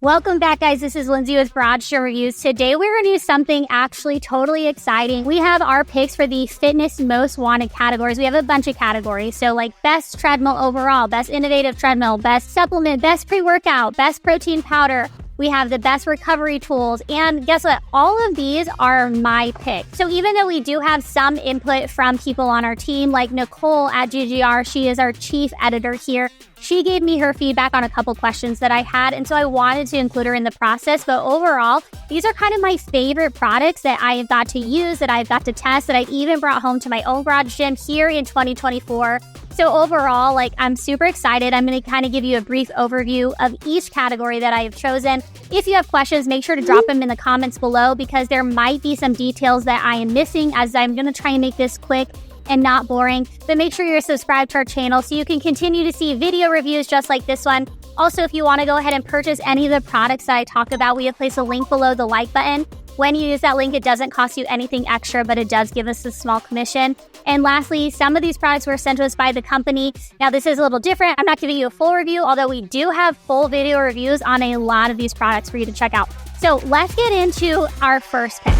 Welcome back, guys. This is Lindsay with Garage Show Reviews. Today, we're going to do something actually totally exciting. We have our picks for the fitness most wanted categories. We have a bunch of categories. So like best treadmill overall, best innovative treadmill, best supplement, best pre-workout, best protein powder. We have the best recovery tools. And guess what? All of these are my pick. So even though we do have some input from people on our team, like Nicole at GGR, she is our chief editor here. She gave me her feedback on a couple questions that I had, and so I wanted to include her in the process. But overall, these are kind of my favorite products that I have got to use, that I've got to test, that I even brought home to my own garage gym here in 2024. So overall, I'm super excited. I'm going to kind of give you a brief overview of each category that I have chosen. If you have questions, make sure to drop them in the comments below, because there might be some details that I am missing, as I'm going to try and make this quick and not boring. But make sure you're subscribed to our channel so you can continue to see video reviews just like this one. Also, if you want to go ahead and purchase any of the products that I talk about, we have placed a link below the like button. When you use that link, it doesn't cost you anything extra, but it does give us a small commission. And lastly, some of these products were sent to us by the company. Now, this is a little different. I'm not giving you a full review, although we do have full video reviews on a lot of these products for you to check out. So let's get into our first pick.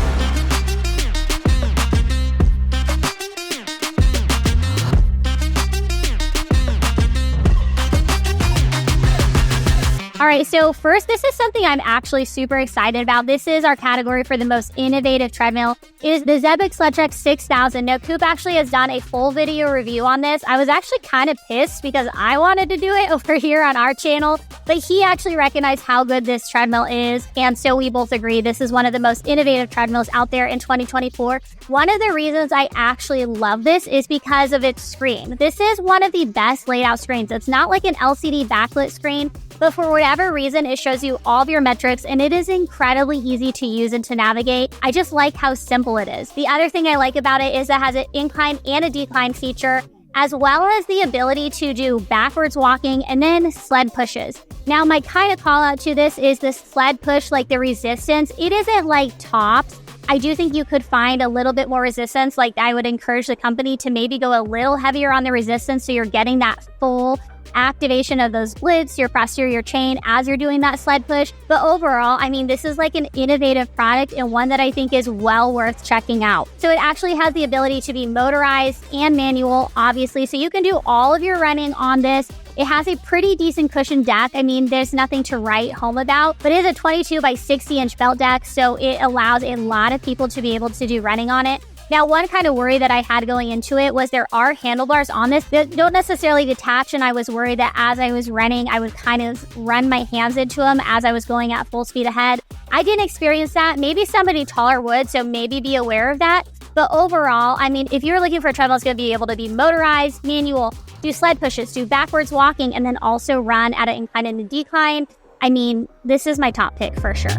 All right, so first, this is something I'm actually super excited about. This is our category for the most innovative treadmill. It is the Zebec SledTrek 6000. Now, Coop actually has done a full video review on this. I was actually kind of pissed because I wanted to do it over here on our channel, but he actually recognized how good this treadmill is, and so we both agree this is one of the most innovative treadmills out there in 2024. One of the reasons I actually love this is because of its screen. This is one of the best laid out screens. It's not like an LCD backlit screen, but for whatever reason, it shows you all of your metrics, and it is incredibly easy to use and to navigate. I just like how simple it is. The other thing I like about it is it has an incline and a decline feature, as well as the ability to do backwards walking and then sled pushes. Now, my kind of call out to this is the sled push, like the resistance. It isn't like tops. I do think you could find a little bit more resistance. Like, I would encourage the company to maybe go a little heavier on the resistance so you're getting that full activation of those glutes, your posterior chain, as you're doing that sled push. But overall, I mean, this is like an innovative product and one that I think is well worth checking out. So it actually has the ability to be motorized and manual, obviously. So you can do all of your running on this. It has a pretty decent cushion deck. I mean, there's nothing to write home about, but it is a 22 by 60 inch belt deck. So it allows a lot of people to be able to do running on it. Now, one kind of worry that I had going into it was there are handlebars on this that don't necessarily detach, and I was worried that as I was running, I would kind of run my hands into them as I was going at full speed ahead. I didn't experience that. Maybe somebody taller would, so maybe be aware of that. But overall, I mean, if you're looking for a treadmill, it's going to be able to be motorized, manual, do sled pushes, do backwards walking, and then also run at an incline and a decline. I mean, this is my top pick for sure.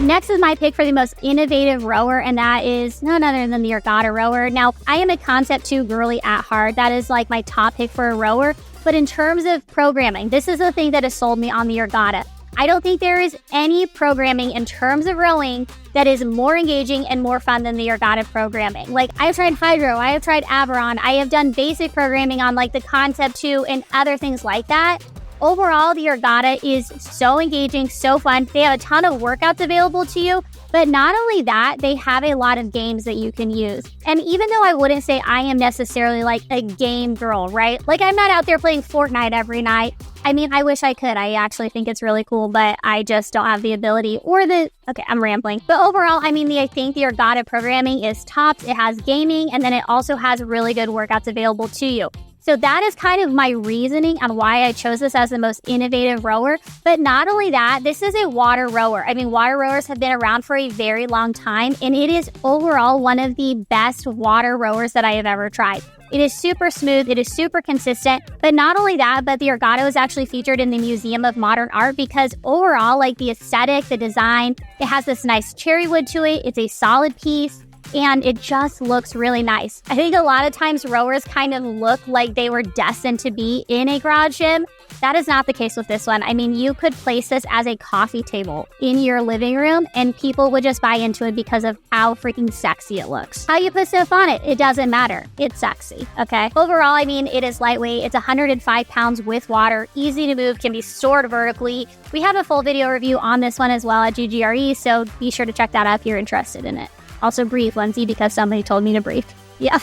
Next is my pick for the most innovative rower, and that is none other than the Ergotta rower. Now, I am a Concept 2 girly at heart. That is like my top pick for a rower. But in terms of programming, this is the thing that has sold me on the Ergotta. I don't think there is any programming in terms of rowing that is more engaging and more fun than the Ergotta programming. Like, I have tried Hydro, I have tried Averon, I have done basic programming on like the Concept 2 and other things like that. Overall, the Ergotta is so engaging, so fun. They have a ton of workouts available to you, but not only that, they have a lot of games that you can use. And even though I wouldn't say I am necessarily like a game girl, right? Like, I'm not out there playing Fortnite every night. I mean, I wish I could. I actually think it's really cool, but I just don't have the ability or the... Okay, I'm rambling. But overall, I mean, I think the Ergotta programming is tops. It has gaming, and then it also has really good workouts available to you. So that is kind of my reasoning on why I chose this as the most innovative rower. But not only that, this is a water rower. I mean, water rowers have been around for a very long time, and it is overall one of the best water rowers that I have ever tried. It is super smooth, it is super consistent, but not only that, but the Ergotta was actually featured in the Museum of Modern Art because overall, like the aesthetic, the design, it has this nice cherry wood to it. It's a solid piece. and it just looks really nice. I think a lot of times rowers kind of look like they were destined to be in a garage gym. That is not the case with this one. I mean, you could place this as a coffee table in your living room and people would just buy into it because of how freaking sexy it looks. How you put stuff on it, it doesn't matter. It's sexy, okay? Overall, I mean, it is lightweight. It's 105 pounds with water, easy to move, can be stored vertically. We have a full video review on this one as well at GGRE, so be sure to check that out if you're interested in it. Also breathe, Lindsay, because somebody told me to breathe. Yeah.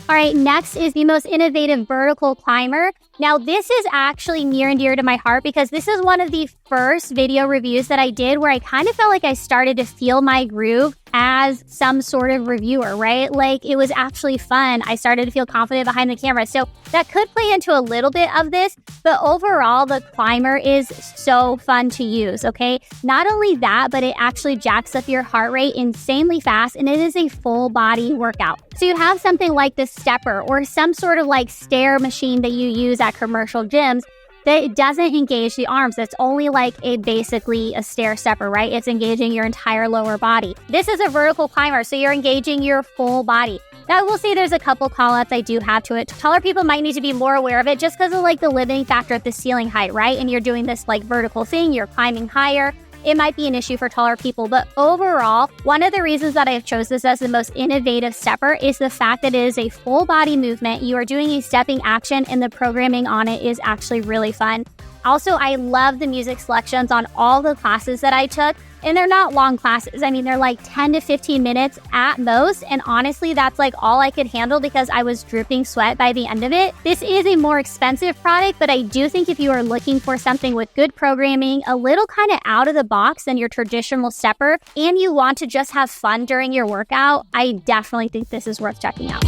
All right, next is the most innovative vertical climber. Now, this is actually near and dear to my heart because this is one of the first video reviews that I did where I kind of felt like I started to feel my groove as some sort of reviewer, right? Like, it was actually fun. I started to feel confident behind the camera. So that could play into a little bit of this, but overall, the climber is so fun to use, okay? Not only that, but it actually jacks up your heart rate insanely fast, and it is a full body workout. So you have something like the stepper or some sort of like stair machine that you use at commercial gyms that doesn't engage the arms. It's only like basically a stair stepper, right? It's engaging your entire lower body. This is a vertical climber, so you're engaging your full body. Now, I will say there's a couple call-outs I do have to it. Taller people might need to be more aware of it just because of like the limiting factor at the ceiling height, right? And you're doing this like vertical thing, you're climbing higher. It might be an issue for taller people, but overall, one of the reasons that I've chose this as the most innovative stepper is the fact that it is a full body movement. You are doing a stepping action and the programming on it is actually really fun. Also, I love the music selections on all the classes that I took, and they're not long classes. I mean, they're like 10 to 15 minutes at most, and honestly, that's like all I could handle because I was dripping sweat by the end of it. This is a more expensive product, but I do think if you are looking for something with good programming, a little kind of out of the box than your traditional stepper, and you want to just have fun during your workout, I definitely think this is worth checking out.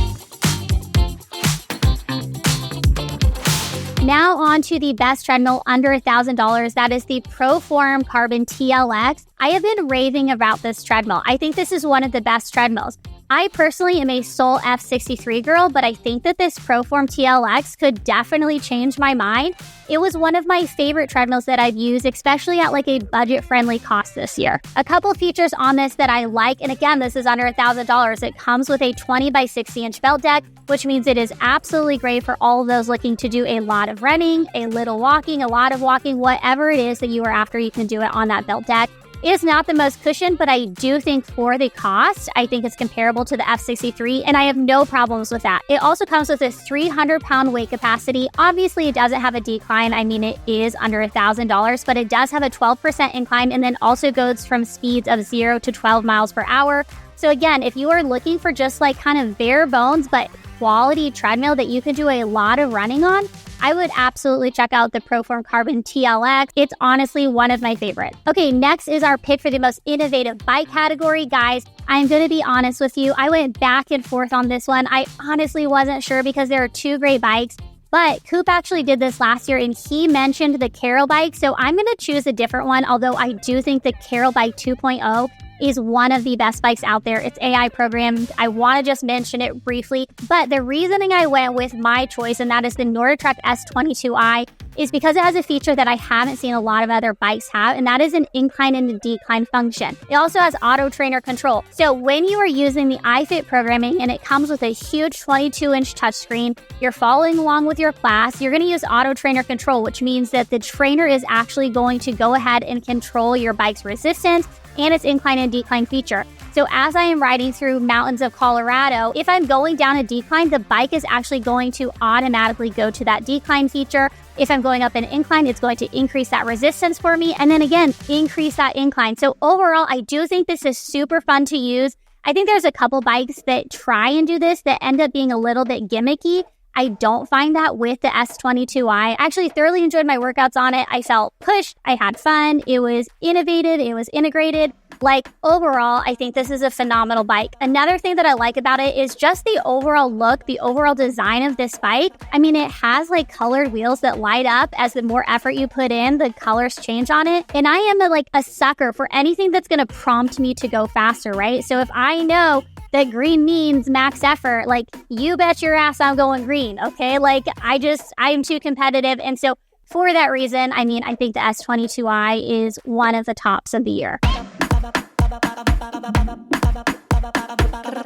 Now on to the best treadmill under $1,000. That is the ProForm Carbon TLX. I have been raving about this treadmill. I think this is one of the best treadmills. I personally am a Soul F63 girl, but I think that this ProForm TLX could definitely change my mind. It was one of my favorite treadmills that I've used, especially at like a budget-friendly cost this year. A couple features on this that I like, and again, this is under $1,000. It comes with a 20 by 60 inch belt deck, which means it is absolutely great for all of those looking to do a lot of running, a little walking, a lot of walking, whatever it is that you are after, you can do it on that belt deck. It is not the most cushioned, but I do think for the cost, I think it's comparable to the F63, and I have no problems with that. It also comes with a 300-pound weight capacity. Obviously, it doesn't have a decline. I mean, it is under $1,000, but it does have a 12% incline and then also goes from speeds of 0 to 12 miles per hour. So again, if you are looking for just like kind of bare bones, but quality treadmill that you can do a lot of running on, I would absolutely check out the ProForm Carbon TLX. It's honestly one of my favorites. Okay, next is our pick for the most innovative bike category. Guys, I'm going to be honest with you. I went back and forth on this one. I honestly wasn't sure because there are two great bikes. But Coop actually did this last year and he mentioned the Carol bike. So I'm going to choose a different one, although I do think the Carol bike 2.0 is one of the best bikes out there. It's AI programmed. I want to just mention it briefly, but the reasoning I went with my choice, and that is the NordicTrack S22i, is because it has a feature that I haven't seen a lot of other bikes have, and that is an incline and a decline function. It also has auto trainer control. So when you are using the iFit programming and it comes with a huge 22-inch touchscreen, you're following along with your class, you're going to use auto trainer control, which means that the trainer is actually going to go ahead and control your bike's resistance and its incline and decline feature. So as I am riding through mountains of Colorado, if I'm going down a decline, the bike is actually going to automatically go to that decline feature. If I'm going up an incline, it's going to increase that resistance for me. And then again, increase that incline. So overall, I do think this is super fun to use. I think there's a couple bikes that try and do this that end up being a little bit gimmicky. I don't find that with the S22i. I actually thoroughly enjoyed my workouts on it. I felt pushed. I had fun. It was innovative. It was integrated. Like overall, I think this is a phenomenal bike. Another thing that I like about it is just the overall look, the overall design of this bike. I mean, it has like colored wheels that light up as the more effort you put in, the colors change on it. And I am a sucker for anything that's going to prompt me to go faster, right? So if I know that green means max effort, like you bet your ass I'm going green, okay? Like I am too competitive. And so for that reason, I mean, I think the S22i is one of the tops of the year.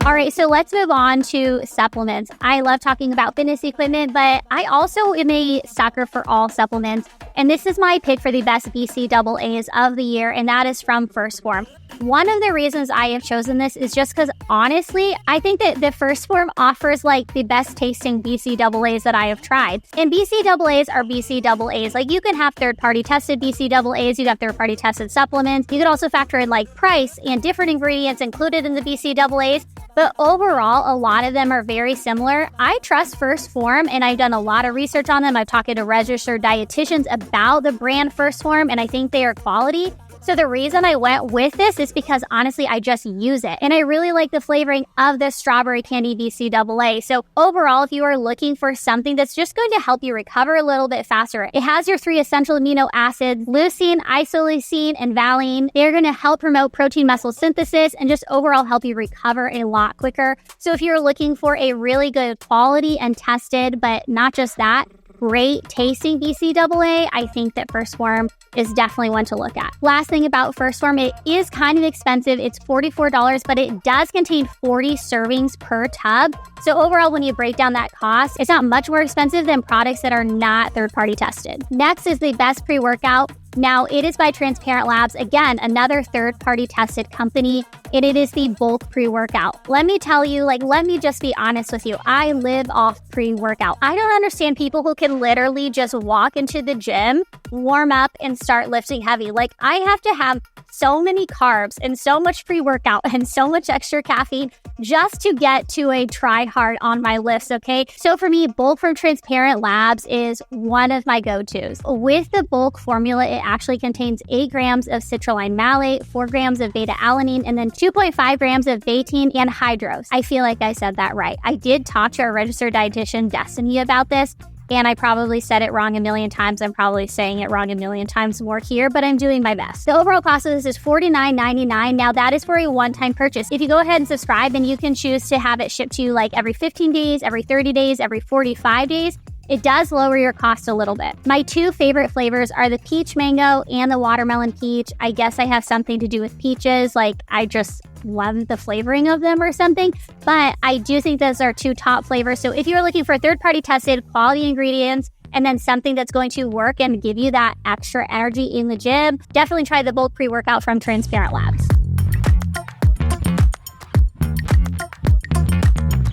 All right, so let's move on to supplements. I love talking about fitness equipment, but I also am a sucker for all supplements. And this is my pick for the best BCAAs of the year, and that is from First Form. One of the reasons I have chosen this is just because, honestly, I think that the First Form offers like the best tasting BCAAs that I have tried. And BCAAs are BCAAs. Like, you can have third-party tested BCAAs, you can have third-party tested supplements. You could also factor in like price and different ingredients included in the BCAAs. But overall, a lot of them are very similar. I trust First Form, and I've done a lot of research on them. I've talked to registered dietitians about the brand First Form, and I think they are quality. So the reason I went with this is because, honestly, I just use it. And I really like the flavoring of the strawberry candy BCAA. So overall, if you are looking for something that's just going to help you recover a little bit faster, it has your 3 essential amino acids, leucine, isoleucine, and valine. They're going to help promote protein muscle synthesis and just overall help you recover a lot quicker. So if you're looking for a really good quality and tested, but not just that, great tasting BCAA, I think that First Form is definitely one to look at. Last thing about First Form, it is kind of expensive. It's $44, but it does contain 40 servings per tub. So overall, when you break down that cost, it's not much more expensive than products that are not third-party tested. Next is the best pre-workout. Now, it is by Transparent Labs, again, another third-party tested company, and it is the bulk pre-workout. Let me tell you, let me just be honest with you. I live off pre-workout. I don't understand people who can literally just walk into the gym, warm up, and start lifting heavy. Like, I have to have so many carbs and so much pre-workout and so much extra caffeine just to get to a try hard on my lifts, okay? So for me, bulk from Transparent Labs is one of my go-tos. With the bulk formula, it actually contains 8 grams of citrulline malate, 4 grams of beta-alanine, and then 2.5 grams of betaine and hydrose. I feel like I said that right. I did talk to our registered dietitian, Destiny, about this, and I probably said it wrong a million times. I'm probably saying it wrong a million times more here, but I'm doing my best. The overall cost of this is $49.99. Now, that is for a one-time purchase. If you go ahead and subscribe, then you can choose to have it shipped to you like every 15 days, every 30 days, every 45 days. It does lower your cost a little bit. My 2 favorite flavors are the peach mango and the watermelon peach. I guess I have something to do with peaches. Like, I just love the flavoring of them or something. But I do think those are 2 top flavors. So if you're looking for third-party tested quality ingredients and then something that's going to work and give you that extra energy in the gym, definitely try the bulk pre-workout from Transparent Labs.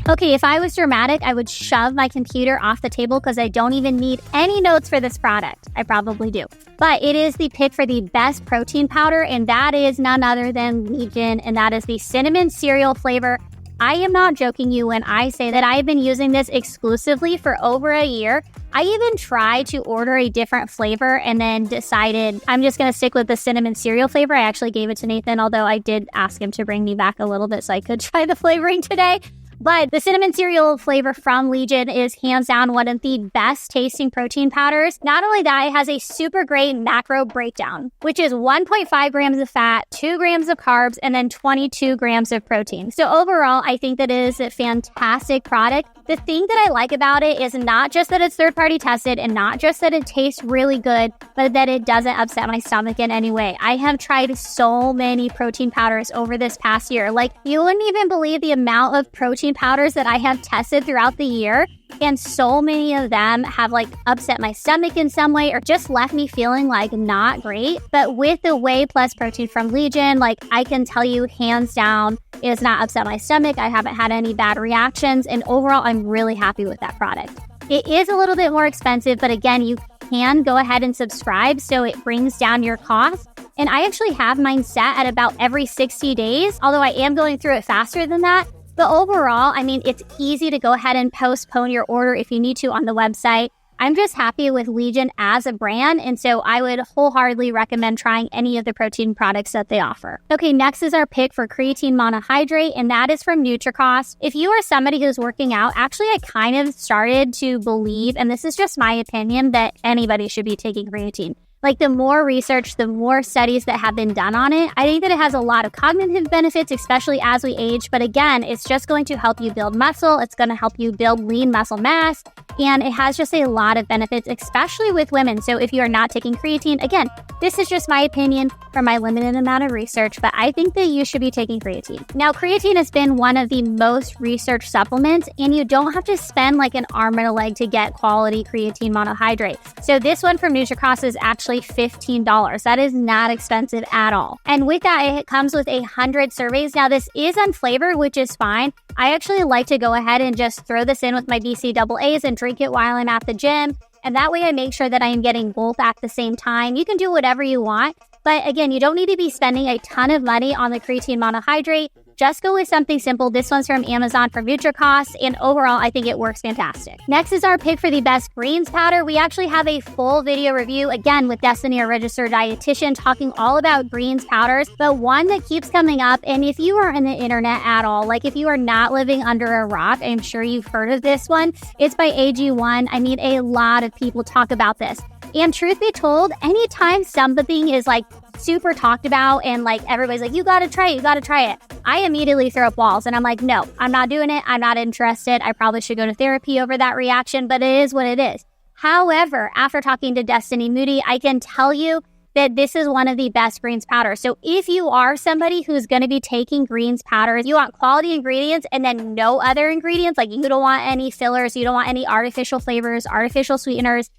Okay, if I was dramatic, I would shove my computer off the table because I don't even need any notes for this product. I probably do. But it is the pick for the best protein powder, and that is none other than Legion, and that is the cinnamon cereal flavor. I am not joking you when I say that I've been using this exclusively for over a year. I even tried to order a different flavor and then decided I'm just going to stick with the cinnamon cereal flavor. I actually gave it to Nathan, although I did ask him to bring me back a little bit so I could try the flavoring today. But the cinnamon cereal flavor from Legion is hands down one of the best tasting protein powders. Not only that, it has a super great macro breakdown, which is 1.5 grams of fat, 2 grams of carbs, and then 22 grams of protein. So overall, I think that it is a fantastic product. The thing that I like about it is not just that it's third-party tested and not just that it tastes really good, but that it doesn't upset my stomach in any way. I have tried so many protein powders over this past year. Like, you wouldn't even believe the amount of protein powders that I have tested throughout the year. And so many of them have upset my stomach in some way or just left me feeling not great. But with the Whey Plus protein from Legion, I can tell you hands down, it has not upset my stomach. I haven't had any bad reactions. And overall, I'm really happy with that product. It is a little bit more expensive, but again, you can go ahead and subscribe so it brings down your cost. And I actually have mine set at about every 60 days, although I am going through it faster than that. But overall, it's easy to go ahead and postpone your order if you need to on the website. I'm just happy with Legion as a brand, and so I would wholeheartedly recommend trying any of the protein products that they offer. Okay, next is our pick for creatine monohydrate, and that is from Nutricost. If you are somebody who's working out, actually I kind of started to believe, and this is just my opinion, that anybody should be taking creatine. Like the more research, the more studies that have been done on it, I think that it has a lot of cognitive benefits, especially as we age. But again, it's just going to help you build muscle. It's going to help you build lean muscle mass. And it has just a lot of benefits, especially with women. So if you are not taking creatine, again, this is just my opinion from my limited amount of research, but I think that you should be taking creatine. Now, creatine has been one of the most researched supplements, and you don't have to spend like an arm and a leg to get quality creatine monohydrate. So this one from NutriCross is actually $15. That is not expensive at all. And with that, it comes with 100 servings. Now, this is unflavored, which is fine. I actually like to go ahead and just throw this in with my BCAAs and drink it while I'm at the gym. And that way I make sure that I am getting both at the same time. You can do whatever you want. But again, you don't need to be spending a ton of money on the creatine monohydrate. Just go with something simple. This one's from Amazon from NutriCross, and overall, I think it works fantastic. Next is our pick for the best greens powder. We actually have a full video review, again, with Destiny, a registered dietitian, talking all about greens powders. But one that keeps coming up, and if you are on the internet at all, like if you are not living under a rock, I'm sure you've heard of this one. It's by AG1. I mean, a lot of people talk about this. And truth be told, anytime something is like super talked about and like everybody's like, you gotta try it, I immediately throw up walls and I'm like, no, I'm not doing it. I'm not interested. I probably should go to therapy over that reaction, but it is what it is. However, after talking to Destiny Moody, I can tell you that this is one of the best greens powders. So if you are somebody who's going to be taking greens powders, you want quality ingredients and then no other ingredients, like you don't want any fillers, you don't want any artificial flavors, artificial sweeteners,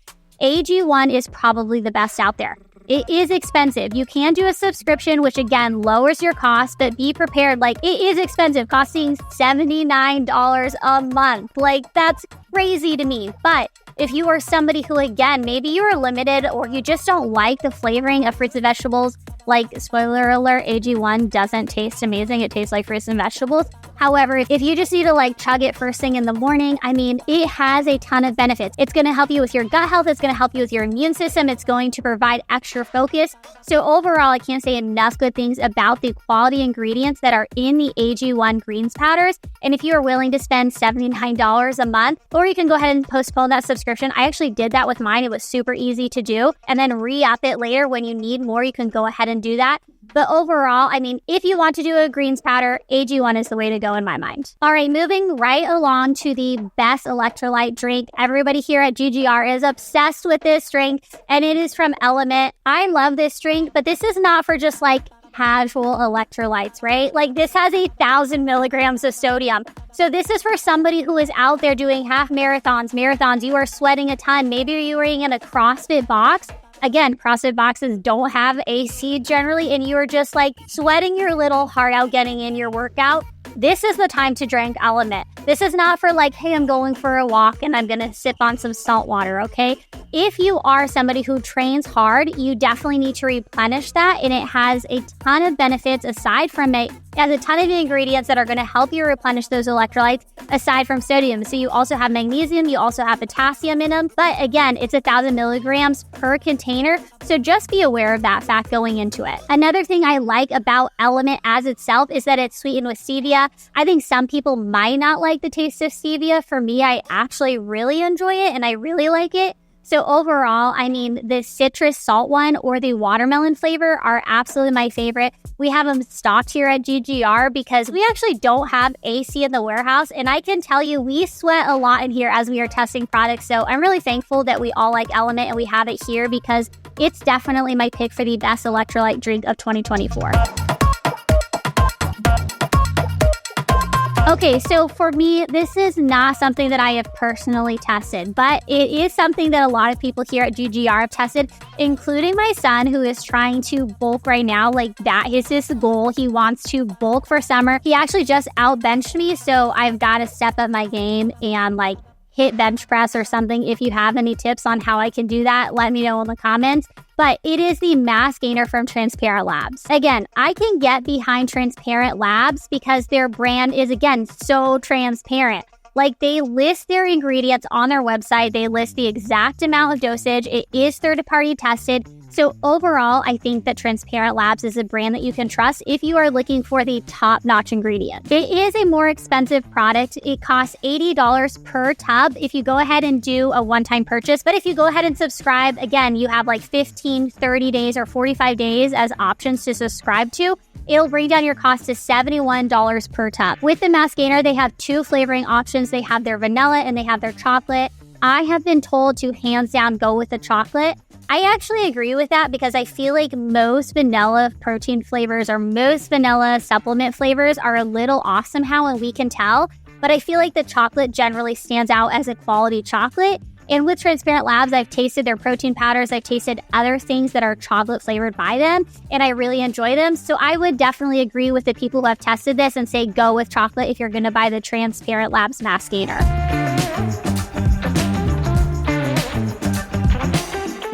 AG1 is probably the best out there. It is expensive. You can do a subscription, which again lowers your cost, but be prepared. Like, it is expensive, costing $79 a month. Like, that's crazy to me. But if you are somebody who, again, maybe you are limited or you just don't like the flavoring of fruits and vegetables, like, spoiler alert, AG1 doesn't taste amazing. It tastes like fruits and vegetables. However, if you just need to like chug it first thing in the morning, I mean, it has a ton of benefits. It's going to help you with your gut health. It's going to help you with your immune system. It's going to provide extra focus. So overall, I can't say enough good things about the quality ingredients that are in the AG1 greens powders. And if you are willing to spend $79 a month, or you can go ahead and postpone that subscription. I actually did that with mine. It was super easy to do. And then re-up it later when you need more, you can go ahead and do that. But overall, I mean, if you want to do a greens powder, AG1 is the way to go in my mind. All right, moving right along to the best electrolyte drink. Everybody here at GGR is obsessed with this drink, and it is from Element. I love this drink, but this is not for just like casual electrolytes, right? Like, this has 1,000 milligrams of sodium. So this is for somebody who is out there doing half marathons. You are sweating a ton. Maybe you're in a CrossFit box. Again, CrossFit boxes don't have AC generally, and you're just like sweating your little heart out getting in your workout. This is the time to drink Element. This is not for like, hey, I'm going for a walk and I'm going to sip on some salt water, okay? If you are somebody who trains hard, you definitely need to replenish that, and it has a ton of benefits aside from it. It has a ton of ingredients that are going to help you replenish those electrolytes aside from sodium. So you also have magnesium, you also have potassium in them, but again, it's 1,000 milligrams per container. So just be aware of that fact going into it. Another thing I like about Element as itself is that it's sweetened with stevia. I think some people might not like the taste of stevia. For me, I actually really enjoy it and I really like it. So overall, I mean, the citrus salt one or the watermelon flavor are absolutely my favorite. We have them stocked here at GGR because we actually don't have AC in the warehouse. And I can tell you, we sweat a lot in here as we are testing products. So I'm really thankful that we all like Element and we have it here because it's definitely my pick for the best electrolyte drink of 2024. Okay, so for me, this is not something that I have personally tested, but it is something that a lot of people here at GGR have tested, including my son, who is trying to bulk right now. Like, that is his goal. He wants to bulk for summer. He actually just outbenched me, so I've got to step up my game and like hit bench press or something. If you have any tips on how I can do that, let me know in the comments. But it is the mass gainer from Transparent Labs. Again, I can get behind Transparent Labs because their brand is, again, so transparent. Like, they list their ingredients on their website. They list the exact amount of dosage. It is third-party tested. So overall, I think that Transparent Labs is a brand that you can trust if you are looking for the top-notch ingredient. It is a more expensive product. It costs $80 per tub if you go ahead and do a one-time purchase. But if you go ahead and subscribe, again, you have like 15, 30 days or 45 days as options to subscribe to. It'll bring down your cost to $71 per tub. With the mask gainer, they have 2 flavoring options. They have their vanilla and they have their chocolate. I have been told to hands down go with the chocolate. I actually agree with that because I feel like most vanilla protein flavors or most vanilla supplement flavors are a little off somehow, and we can tell. But I feel like the chocolate generally stands out as a quality chocolate. And with Transparent Labs, I've tasted their protein powders. I've tasted other things that are chocolate flavored by them, and I really enjoy them. So I would definitely agree with the people who have tested this and say go with chocolate if you're going to buy the Transparent Labs mask gainer.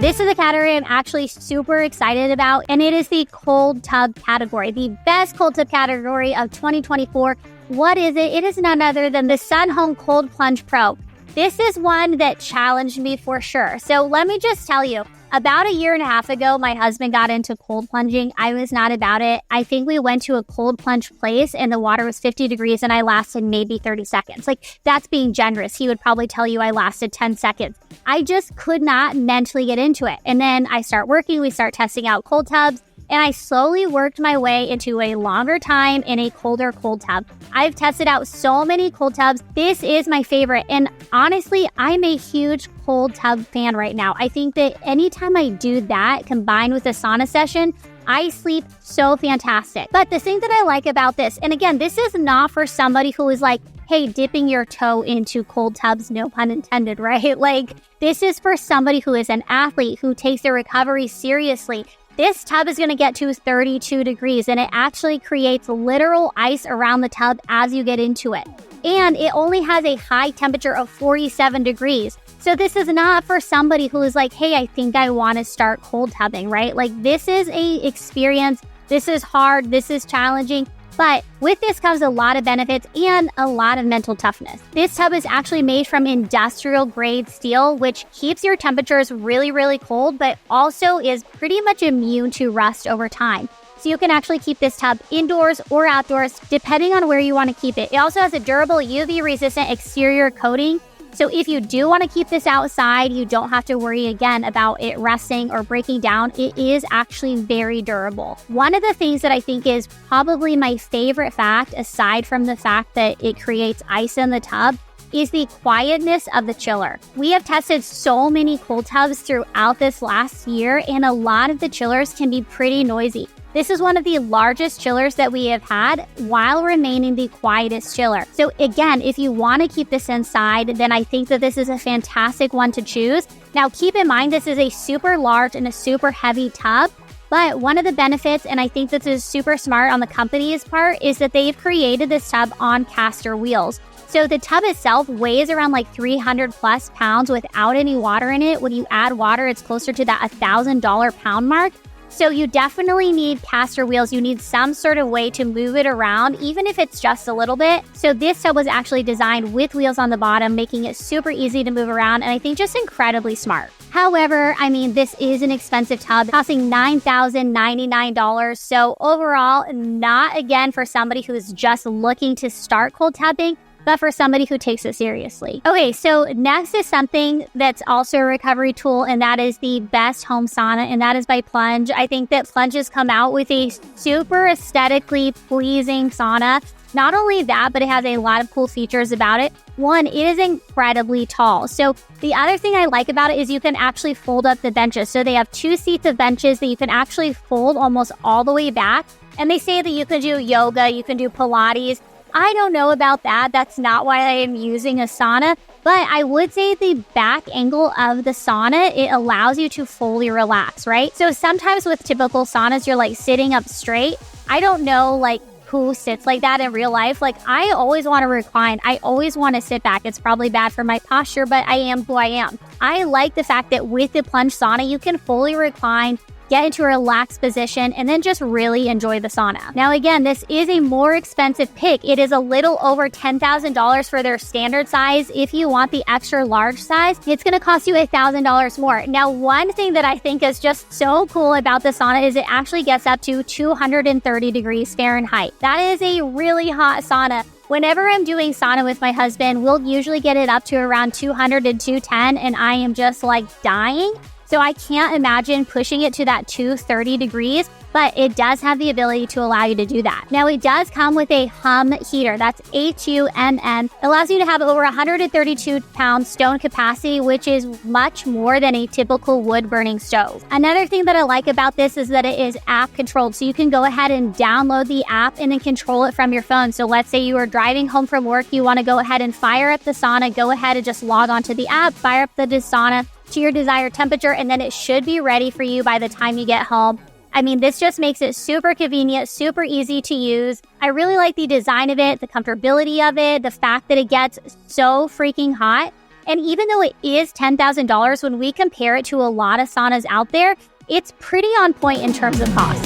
This is a category I'm actually super excited about, and it is the cold tub category, the best cold tub category of 2024. What is it? It is none other than the Sun Home Cold Plunge Pro. This is one that challenged me for sure. So let me just tell you, about a year and a half ago, my husband got into cold plunging. I was not about it. I think we went to a cold plunge place and the water was 50 degrees and I lasted maybe 30 seconds. Like, that's being generous. He would probably tell you I lasted 10 seconds. I just could not mentally get into it. And then I start working, we start testing out cold tubs, and I slowly worked my way into a longer time in a colder cold tub. I've tested out so many cold tubs. This is my favorite. And honestly, I'm a huge cold tub fan right now. I think that anytime I do that combined with a sauna session, I sleep so fantastic. But the thing that I like about this, and again, this is not for somebody who is like, hey, dipping your toe into cold tubs, no pun intended, right? Like, this is for somebody who is an athlete, who takes their recovery seriously. This tub is going to get to 32 degrees, and it actually creates literal ice around the tub as you get into it. And it only has a high temperature of 47 degrees. So this is not for somebody who is like, hey, I think I want to start cold tubbing, right? Like, this is a experience. This is hard. This is challenging. But with this comes a lot of benefits and a lot of mental toughness. This tub is actually made from industrial grade steel, which keeps your temperatures really, really cold, but also is pretty much immune to rust over time. So you can actually keep this tub indoors or outdoors, depending on where you want to keep it. It also has a durable UV resistant exterior coating. So if you do want to keep this outside, you don't have to worry again about it rusting or breaking down. It is actually very durable. One of the things that I think is probably my favorite fact, aside from the fact that it creates ice in the tub, is the quietness of the chiller. We have tested so many cold tubs throughout this last year, and a lot of the chillers can be pretty noisy. This is one of the largest chillers that we have had while remaining the quietest chiller. So again, if you want to keep this inside, then I think that this is a fantastic one to choose. Now, keep in mind, this is a super large and a super heavy tub. But one of the benefits, and I think this is super smart on the company's part, is that they've created this tub on caster wheels. So the tub itself weighs around like 300 plus pounds without any water in it. When you add water, it's closer to that $1,000 pound mark. So you definitely need caster wheels. You need some sort of way to move it around, even if it's just a little bit. So this tub was actually designed with wheels on the bottom, making it super easy to move around, and I think just incredibly smart. However, I mean, this is an expensive tub, costing $9,099. So overall, not again for somebody who's just looking to start cold tubbing, but for somebody who takes it seriously. Okay, so next is something that's also a recovery tool, and that is the best home sauna, and that is by Plunge. I think that Plunge has come out with a super aesthetically pleasing sauna. Not only that, but it has a lot of cool features about it. One, it is incredibly tall. So the other thing I like about it is you can actually fold up the benches. So they have 2 seats of benches that you can actually fold almost all the way back. And they say that you can do yoga, you can do Pilates. I don't know about that. That's not why I am using a sauna. But I would say the back angle of the sauna, it allows you to fully relax, right? So sometimes with typical saunas, you're like sitting up straight. I don't know like who sits like that in real life. Like, I always want to recline. I always want to sit back. It's probably bad for my posture, but I am who I am. I like the fact that with the Plunge sauna, you can fully recline, get into a relaxed position, and then just really enjoy the sauna. Now again, this is a more expensive pick. It is a little over $10,000 for their standard size. If you want the extra large size, it's going to cost you $1,000 more. Now, one thing that I think is just so cool about the sauna is it actually gets up to 230 degrees Fahrenheit. That is a really hot sauna. Whenever I'm doing sauna with my husband, we'll usually get it up to around 200 and 210, and I am just like dying. So I can't imagine pushing it to that 230 degrees, but it does have the ability to allow you to do that. Now, it does come with a hum heater. That's HUMM. It allows you to have over 132 pound stone capacity, which is much more than a typical wood-burning stove. Another thing that I like about this is that it is app-controlled. So you can go ahead and download the app and then control it from your phone. So let's say you are driving home from work, you want to go ahead and fire up the sauna, go ahead and just log onto the app, fire up the sauna to your desired temperature, and then it should be ready for you by the time you get home. I mean, this just makes it super convenient, super easy to use. I really like the design of it, the comfortability of it, the fact that it gets so freaking hot. And even though it is $10,000, when we compare it to a lot of saunas out there, it's pretty on point in terms of cost.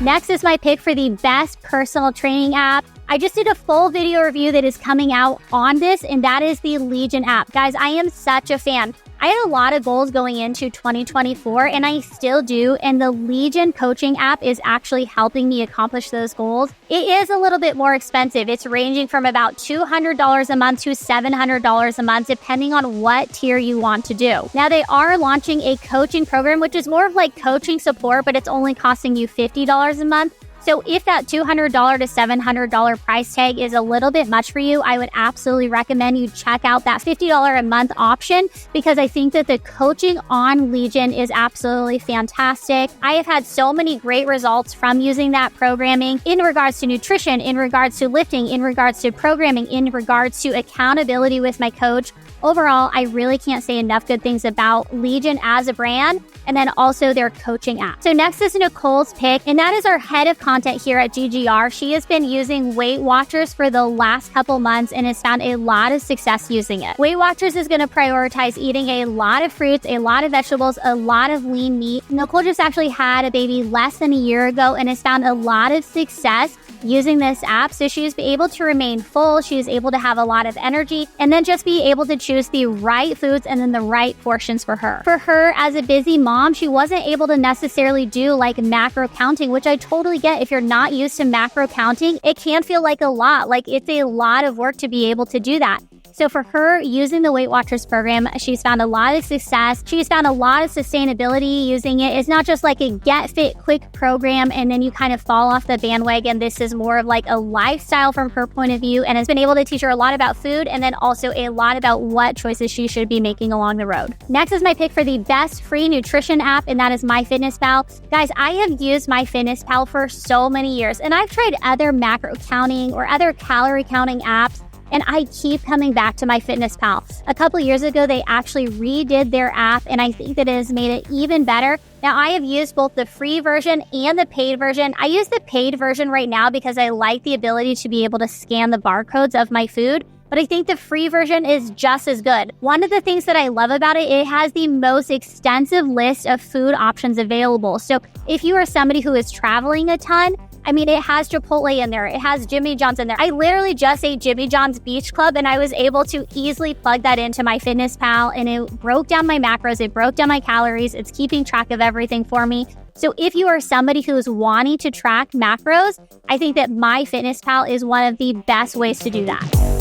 Next is my pick for the best personal training app. I just did a full video review that is coming out on this, and that is the Legion app. Guys, I am such a fan. I had a lot of goals going into 2024, and I still do, and the Legion coaching app is actually helping me accomplish those goals. It is a little bit more expensive. It's ranging from about $200 a month to $700 a month, depending on what tier you want to do. Now, they are launching a coaching program, which is more of like coaching support, but it's only costing you $50 a month. So if that $200 to $700 price tag is a little bit much for you, I would absolutely recommend you check out that $50 a month option, because I think that the coaching on Legion is absolutely fantastic. I have had so many great results from using that programming in regards to nutrition, in regards to lifting, in regards to programming, in regards to accountability with my coach. Overall, I really can't say enough good things about Legion as a brand, and then also their coaching app. So next is Nicole's pick, and that is our head of content here at GGR. She has been using Weight Watchers for the last couple months and has found a lot of success using it. Weight Watchers is going to prioritize eating a lot of fruits, a lot of vegetables, a lot of lean meat. Nicole just actually had a baby less than a year ago and has found a lot of success using this app. So she's able to remain full, she's able to have a lot of energy, and then just be able to choose the right foods and then the right portions for her. For her, as a busy mom, she wasn't able to necessarily do like macro counting, which I totally get. If you're not used to macro counting, it can feel like a lot. Like it's a lot of work to be able to do that. So for her, using the Weight Watchers program, she's found a lot of success. She's found a lot of sustainability using it. It's not just like a get fit quick program and then you kind of fall off the bandwagon. This is more of like a lifestyle from her point of view, and has been able to teach her a lot about food and then also a lot about what choices she should be making along the road. Next is my pick for the best free nutrition app, and that is MyFitnessPal. Guys, I have used MyFitnessPal for so many years, and I've tried other macro counting or other calorie counting apps, and I keep coming back to MyFitnessPal. A couple years ago, they actually redid their app, and I think that it has made it even better. Now, I have used both the free version and the paid version. I use the paid version right now because I like the ability to be able to scan the barcodes of my food, but I think the free version is just as good. One of the things that I love about it, it has the most extensive list of food options available. So if you are somebody who is traveling a ton, I mean, it has Chipotle in there. It has Jimmy John's in there. I literally just ate Jimmy John's Beach Club, and I was able to easily plug that into MyFitnessPal, and it broke down my macros. It broke down my calories. It's keeping track of everything for me. So if you are somebody who is wanting to track macros, I think that MyFitnessPal is one of the best ways to do that.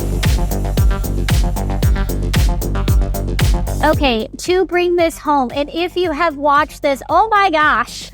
Okay, to bring this home, and if you have watched this, oh my gosh,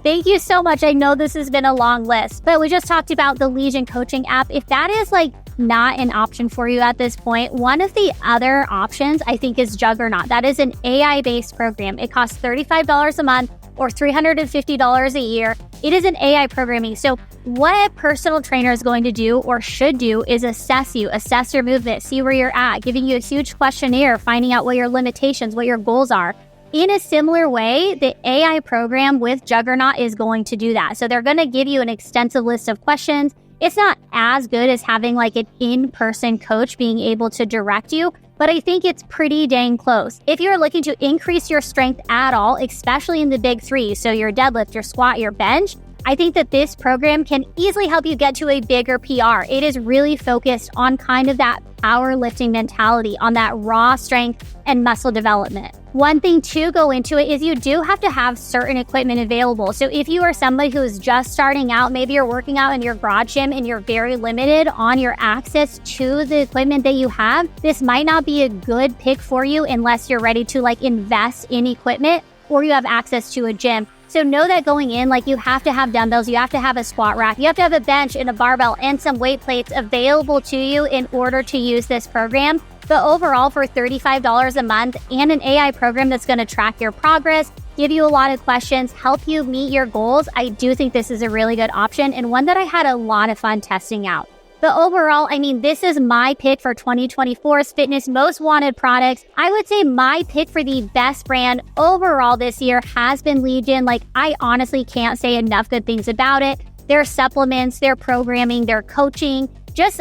thank you so much. I know this has been a long list, but we just talked about the Legion coaching app. If that is like not an option for you at this point, one of the other options I think is Juggernaut. That is an AI-based program. It costs $35 a month or $350 a year. It is an AI programming. So what a personal trainer is going to do or should do is assess you, assess your movement, see where you're at, giving you a huge questionnaire, finding out what your limitations, what your goals are. In a similar way, the AI program with Juggernaut is going to do that. So they're going to give you an extensive list of questions. It's not as good as having like an in-person coach being able to direct you, but but I think it's pretty dang close. If you're looking to increase your strength at all, especially in the big three, so your deadlift, your squat, your bench, I think that this program can easily help you get to a bigger PR. It is really focused on kind of that powerlifting mentality, on that raw strength and muscle development. One thing to go into it is you do have to have certain equipment available. So if you are somebody who is just starting out, maybe you're working out in your garage gym and you're very limited on your access to the equipment that you have, this might not be a good pick for you unless you're ready to invest in equipment or you have access to a gym. So know that going in, you have to have dumbbells, you have to have a squat rack, you have to have a bench and a barbell and some weight plates available to you in order to use this program. But overall, for $35 a month and an AI program that's going to track your progress, give you a lot of questions, help you meet your goals, I do think this is a really good option and one that I had a lot of fun testing out. But overall, this is my pick for 2024's Fitness Most Wanted products. I would say my pick for the best brand overall this year has been Legion. I honestly can't say enough good things about it. Their supplements, their programming, their coaching.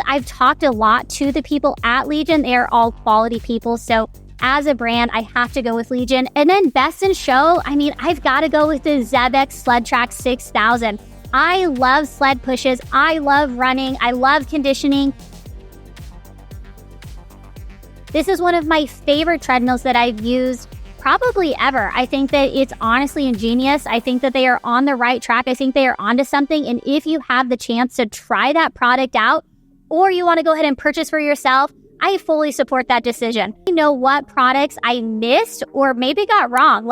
I've talked a lot to the people at Legion. They are all quality people. So as a brand, I have to go with Legion. And then best in show, I've got to go with the ZebX Sled Track 6000. I love sled pushes. I love running. I love conditioning. This is one of my favorite treadmills that I've used probably ever. I think that it's honestly ingenious. I think that they are on the right track. I think they are onto something. And if you have the chance to try that product out, or you want to go ahead and purchase for yourself, I fully support that decision. You know what products I missed or maybe got wrong.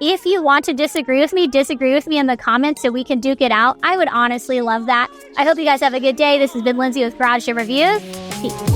If you want to disagree with me in the comments so we can duke it out. I would honestly love that. I hope you guys have a good day. This has been Lindsay with Garage Gym Reviews. Peace.